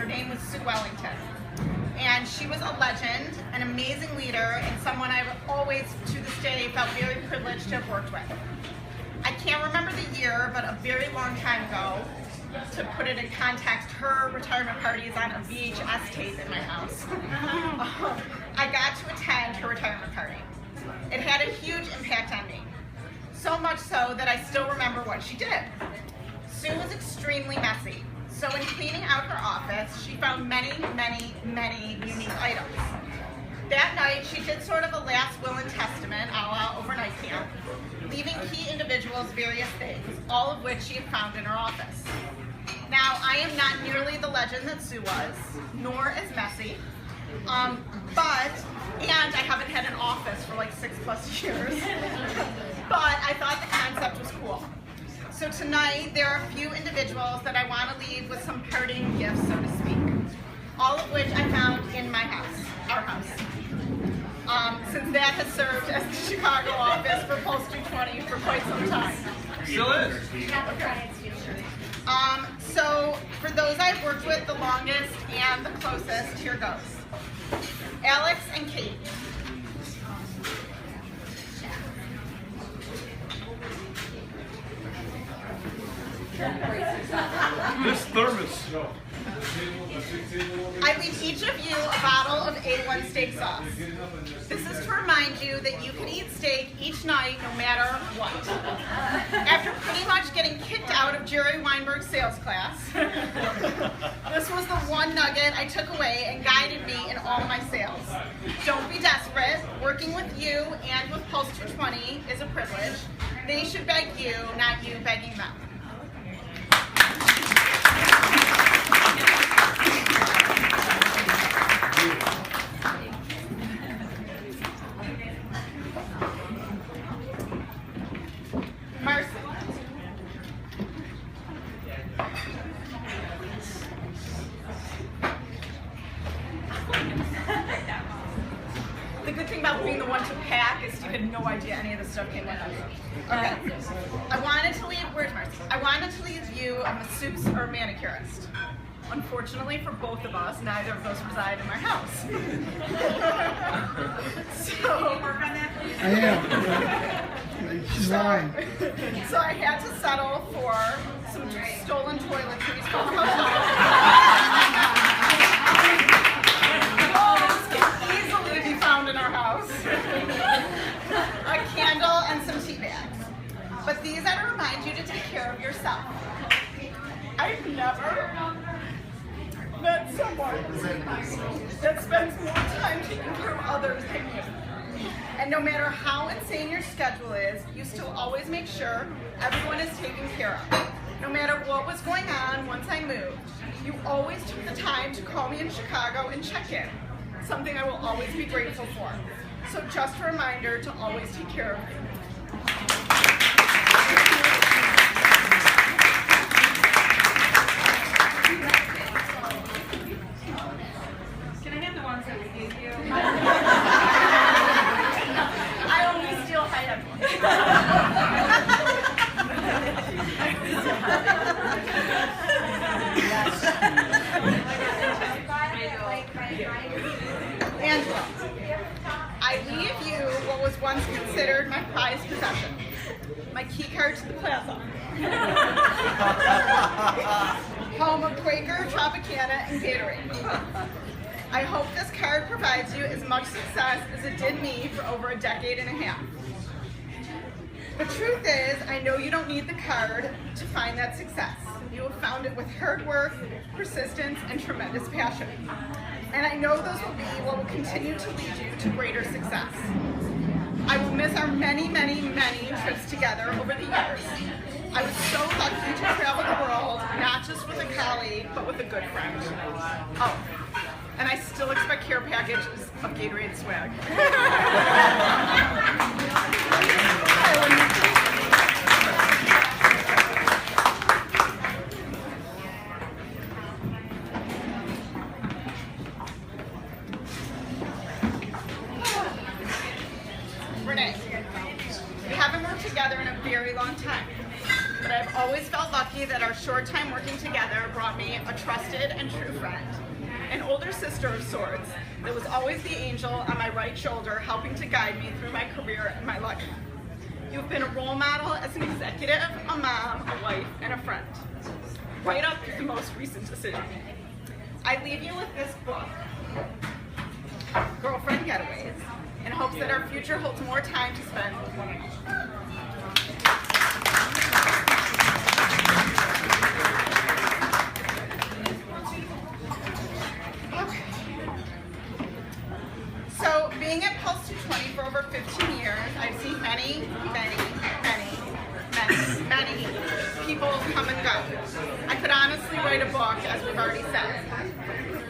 Her name was Sue Wellington. And she was a legend, an amazing leader, and someone I've always, to this day, felt very privileged to have worked with. I can't remember the year, but a very long time ago, to put it in context, her retirement party is on a VHS tape in my house. I got to attend her retirement party. It had a huge impact on me. So much so that I still remember what she did. Sue was extremely messy. So in cleaning out her office, she found many unique items. That night, she did sort of a last will and testament a la overnight camp, leaving key individuals various things, all of which she had found in her office. Now, I am not nearly the legend that Sue was, nor as messy, and I haven't had an office for like 6+ years, but I thought the concept was cool. So tonight, there are a few individuals that I want to leave with some parting gifts, so to speak, all of which I found in my house, our house. Since that has served as the Chicago office for p220 for quite some time. Still is. Okay. So for those I've worked with the longest and the closest, here goes. Alex and Kate. This thermos. I leave each of you a bottle of A1 steak sauce. This is to remind you that you can eat steak each night no matter what. After pretty much getting kicked out of Jerry Weinberg's sales class, this was the one nugget I took away and guided me in all my sales. Don't be desperate. Working with you and with p220 is a privilege. They should beg you, not you begging them. The good thing about being the one to pack is you had no idea any of this stuff came with us. Okay. I wanted to leave, where's Marcy? I wanted to leave you a masseuse or a manicurist. Unfortunately for both of us, neither of those reside in my house. So, I am. She's lying. So I had to settle for some stolen toiletries from the hotel. Easily be found in our house. A candle and some tea bags. But these are to remind you to take care of yourself. I've never met someone that spends more time taking care of others than you. And no matter how insane your schedule is, you still always make sure everyone is taken care of. No matter what was going on once I moved, you always took the time to call me in Chicago and check in, something I will always be grateful for. So just a reminder to always take care of me. Can I have the ones that we gave you? I only steal items. Angela, I leave you what was once considered my prized possession, my key card to the plaza. Home of Quaker, Tropicana, and Gatorade. I hope this card provides you as much success as it did me for over a decade and a half. The truth is, I know you don't need the card to find that success. You have found it with hard work, persistence, and tremendous passion. And I know those will be what will continue to lead you to greater success. I will miss our many trips together over the years. I was so lucky to travel the world, not just with a colleague, but with a good friend. Oh, and I still expect care packages of Gatorade swag. Renee, we haven't worked together in a very long time, but I've always felt lucky lucky that our short time working together brought me a trusted and true friend, an older sister of sorts that was always the angel on my right shoulder helping to guide me through my career and my life. You've been a role model as an executive, a mom, a wife, and a friend, right up to the most recent decision. I leave you with this book, Girlfriend Getaways, in hopes that our future holds more time to spend with one another. So, being at p220 for over 15 years, I've seen many people come and go. I could honestly write a book, as we've already said.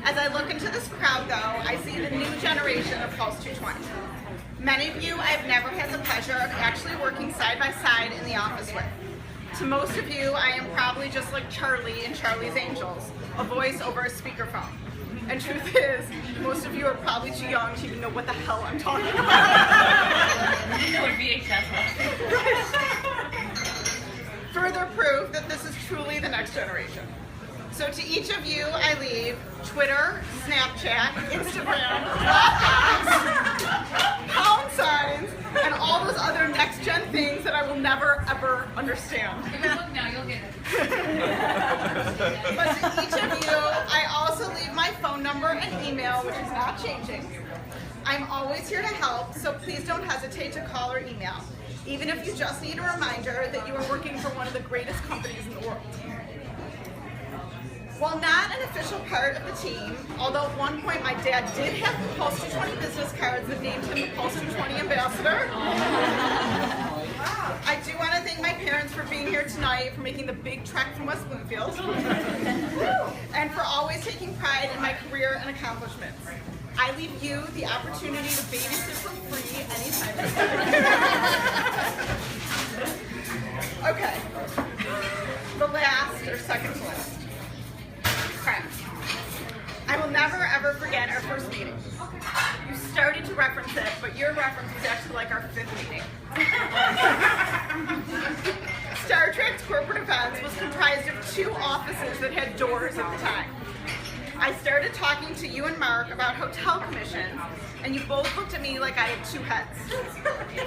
As I look into this crowd, though, I see the new generation of p220. Many of you I've never had the pleasure of actually working side by side in the office with. To most of you, I am probably just like Charlie in Charlie's Angels, a voice over a speakerphone. And truth is, most of you are probably too young to even know what the hell I'm talking about. Or VHS. Further proof that this is truly the next generation. So to each of you, I leave Twitter, Snapchat, Instagram, Dropbox, pound signs, and all those other next-gen things that I will never, ever understand. You can look now, you'll get it. But to each of you, I also leave my phone number and email, which is not changing. I'm always here to help, so please don't hesitate to call or email, even if you just need a reminder that you are working for one of the greatest companies in the world. While not an official part of the team, although at one point my dad did have p220 business cards that named him the p220 ambassador, I do want to thank my parents for being here tonight, for making the big trek from West Bloomfield, and for always taking pride in my career and accomplishments. I leave you the opportunity to babysit for free anytime. Okay, the last or second to last. Crap. I will never ever forget our first meeting. You started to reference it, but your reference was actually like our fifth meeting. Star Trek's corporate events was comprised of 2 offices that had doors at the time. I started talking to you and Mark about hotel commissions, and you both looked at me like I had 2 heads,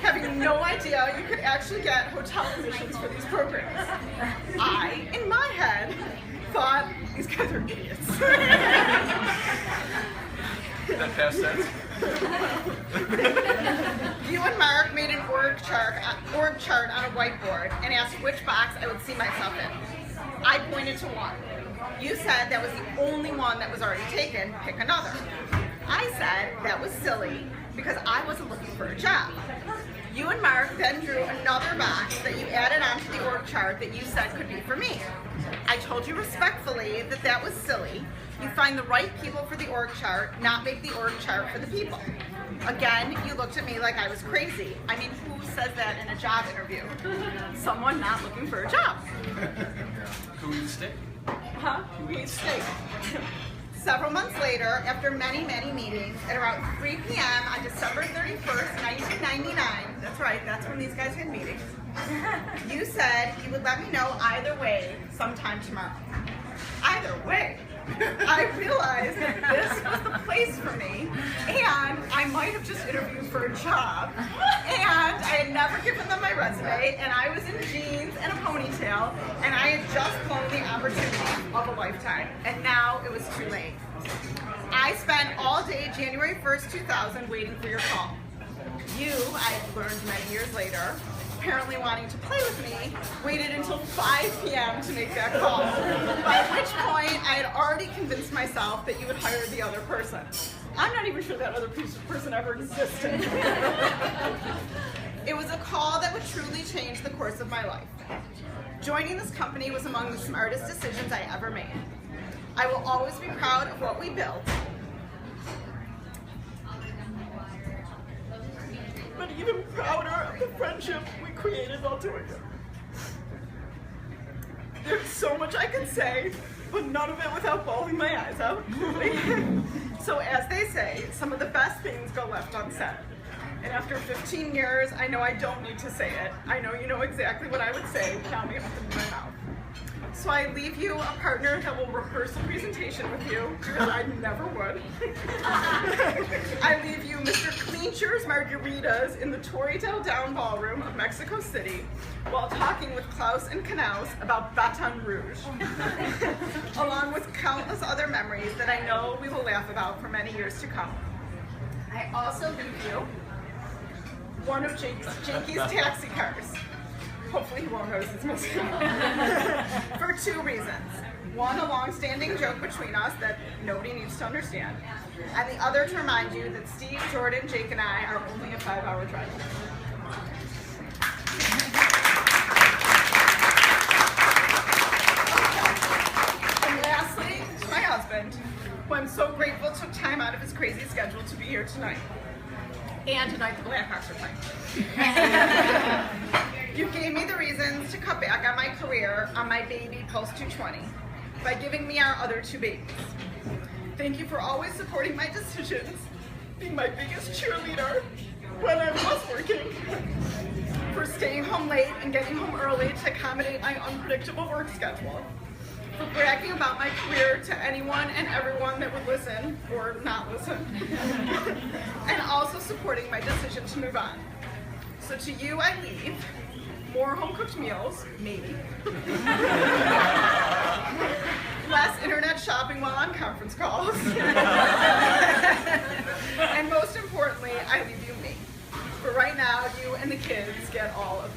having no idea you could actually get hotel commissions for these programs. I, in my head, thought, these guys are idiots. That past tense? You and Mark made an org chart on a whiteboard and asked which box I would see myself in. I pointed to one. You said that was the only one that was already taken, pick another. I said that was silly because I wasn't looking for a job. You and Mark then drew another box that you added onto the org chart that you said could be for me. I told you respectfully that that was silly. You find the right people for the org chart, not make the org chart for the people. Again, you looked at me like I was crazy. I mean, who says that in a job interview? Someone not looking for a job. Who eats steak? Huh? Who eats steak? Several months later, after many meetings, at around 3 p.m. on December 31st, 1999, that's right, that's when these guys had meetings, you said you would let me know either way sometime tomorrow. Either way. I realized that this was the place for me, and I might have just interviewed for a job, and I had never given them my resume, and I was in jeans and a ponytail, and I had just blown the opportunity of a lifetime, and now it was too late. I spent all day January 1st, 2000 waiting for your call. You, I learned many years later, apparently wanting to play with me, waited until 5 p.m. to make that call, by which point I had already convinced myself that you would hire the other person. I'm not even sure that other person ever existed. It was a call that would truly change the course of my life. Joining this company was among the smartest decisions I ever made. I will always be proud of what we built, but even prouder of the friendship we created while doing it. There's so much I could say, but none of it without bawling my eyes out. So as they say, some of the best things go left unsaid. And after 15 years, I know I don't need to say it. I know you know exactly what I would say without me opening my mouth. So I leave you a partner that will rehearse a presentation with you, because I never would. I leave you Mr. Cleancher's margaritas in the Torrey Del Down Ballroom of Mexico City while talking with Klaus and Knaus about Baton Rouge, along with countless other memories that I know we will laugh about for many years to come. I also leave you one of Jakey's taxi cars. Hopefully he won't notice it's missing. For two reasons. One, a long-standing joke between us that nobody needs to understand. And the other to remind you that Steve, Jordan, Jake, and I are only a 5-hour drive. And lastly, to my husband, who I'm so grateful took time out of his crazy schedule to be here tonight. And tonight the Blackhawks are playing. You gave me the reasons to cut back on my career on my baby post-220 by giving me our other two babies. Thank you for always supporting my decisions, being my biggest cheerleader when I was working, for staying home late and getting home early to accommodate my unpredictable work schedule, for bragging about my career to anyone and everyone that would listen or not listen, and also supporting my decision to move on. So to you I leave more home-cooked meals, maybe, less internet shopping while on conference calls, and most importantly, I leave you me. For right now, you and the kids get all of